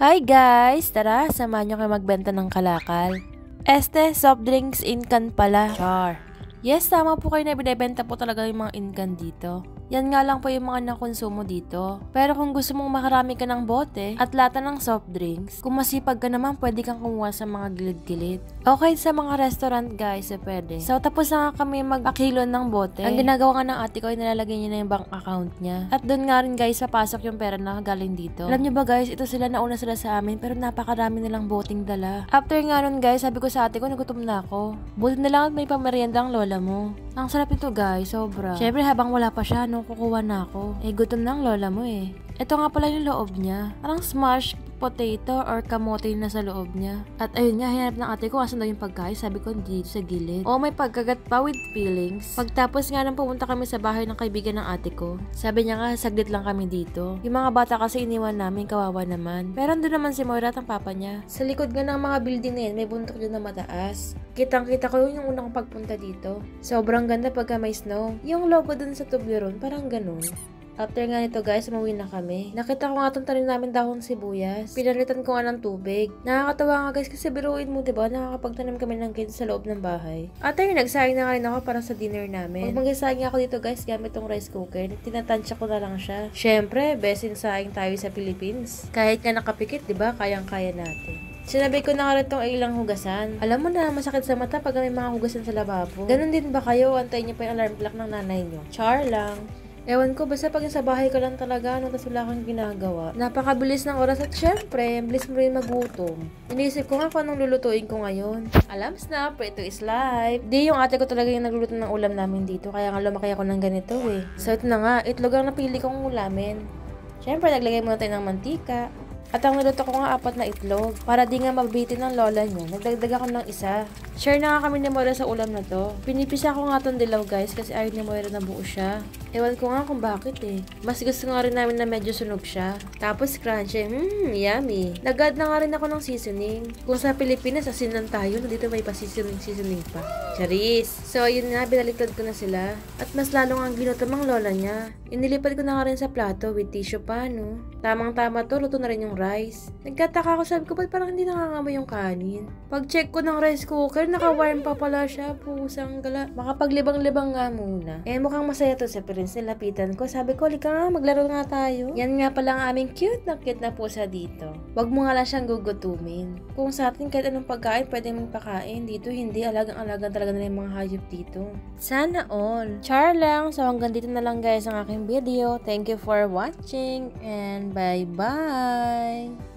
Hi guys! Tara, samahan nyo kayo magbenta ng kalakal. Soft drinks in can pala. Char. Yes, tama po kayo na binibenta po talaga yung mga in can dito. Yan nga lang po yung mga nakonsumo dito. Pero kung gusto mong makarami ka ng bote at lata ng soft drinks, kung masipag ka naman, pwede kang kumuha sa mga gilid-gilid. Okay, sa mga restaurant guys, pwede. So, tapos na nga kami mag-akilon ng bote. Ang ginagawa nga ng ate ko ay nilalagay niya na yung bank account niya. At doon nga rin guys, papasok yung pera na galing dito. Alam niyo ba guys, ito sila, nauna sila sa amin, pero napakarami nilang boting dala. After nga nun guys, sabi ko sa ate ko, nagutom na ako. Buti na lang at may pamerienda ang lola mo. Ang sarap nito guys, sobra. Syempre habang wala pa siya, kukuha na ako. Gutom na ang lola mo eh. Ito nga pala yung loob niya. Parang smashed potato or kamote na sa loob niya. At ayun nga, hinanap ng ate ko asan daw yung pagkain. Sabi ko, dito sa gilid. Oh, may pagkagat pa with feelings. Pagtapos nga nang pumunta kami sa bahay ng kaibigan ng ate ko, sabi niya nga, saglit lang kami dito. Yung mga bata kasi iniwan namin, kawawa naman. Pero andun naman si Moira at ang papa niya. Sa likod nga ng mga building na yun, may bundok dyan na mataas. Kitang-kita ko yun yung unang pagpunta dito. Sobrang ganda pagka may snow. Yung logo dun sa Toblerone, parang ganun. After nga nito guys, umuwi na kami. Nakita ko nga itong tanim namin dahon sibuyas. Pinalitan ko nga ng tubig. Nakakatawa nga guys kasi biruin mo diba, nakakapagtanim kami ng ganyan sa loob ng bahay. At ayun, nagsayang na nga rin ako para sa dinner namin. Pag mag-isayang ako dito guys, gamit tong rice cooker, tinatansya ko na lang siya. Syempre, best in sayang tayo sa Philippines. Kahit nga nakapikit, diba, kayang-kaya natin. Sinabi ko na nga rin itong ilang hugasan. Alam mo na, masakit sa mata pag may mga hugasan sa lababo. Ganon din ba kayo? Antayin niyo pa yung alarm clock ng nanay niyo. Char lang. Ewan ko, basta pag sa bahay ka lang talaga, tapos wala kang ginagawa. Napakabilis ng oras at syempre, bilis mo rin magutom. Inisip ko nga kung anong lulutuin ko ngayon. Alam, snap, ito is life. Di, yung ate ko talaga yung nagluluto ng ulam namin dito, kaya nga lumaki ako ng ganito eh. So ito na nga, itlog ang napili kong ulamin. Syempre, naglagay muna tayo ng mantika. At ang niluto ko nga 4 na itlog. Para di nga mabitin ng lola niya, nagdagdag ako ng isa. Share na nga kami ni Moira sa ulam na to. Pinipisa ko nga tong dilaw guys kasi ayaw ni Moira na buo siya. Ewan ko nga kung bakit eh. Mas gusto nga rin namin na medyo sunog siya. Tapos crunchy, yummy. Nag-add na nga rin ako ng seasoning. Kung sa Pilipinas, asinan tayo, dito may pa seasoning pa. Charis! So yun nga, binaliktad ko na sila. At mas lalong ang ginutom ang lola niya. Inilipad ko na nga rin sa plato with tissue pa, no? Tamang-tama to, luto na rin yung rice. Nagtataka ako, sabi ko, ba't parang hindi nangangamoy yung kanin? Pag-check ko ng rice cooker, naka-warm pa pala siya. Pusang gala. Makapaglibang-libang nga muna. Mukhang masaya to sa Prince. Nilapitan ko. Sabi ko, lika nga, maglaro nga tayo. Yan nga pala ang aming cute na pusa dito. Wag mo nga lang siyang gugutumin. Kung sa atin kahit anong pagkain, pwede mong pakain. Dito, hindi. Alagang-alagang talaga nila yung mga hayop dito. Sana all. Char lang. So hanggang dito na lang guys ang aking video. Thank you for watching and bye-bye!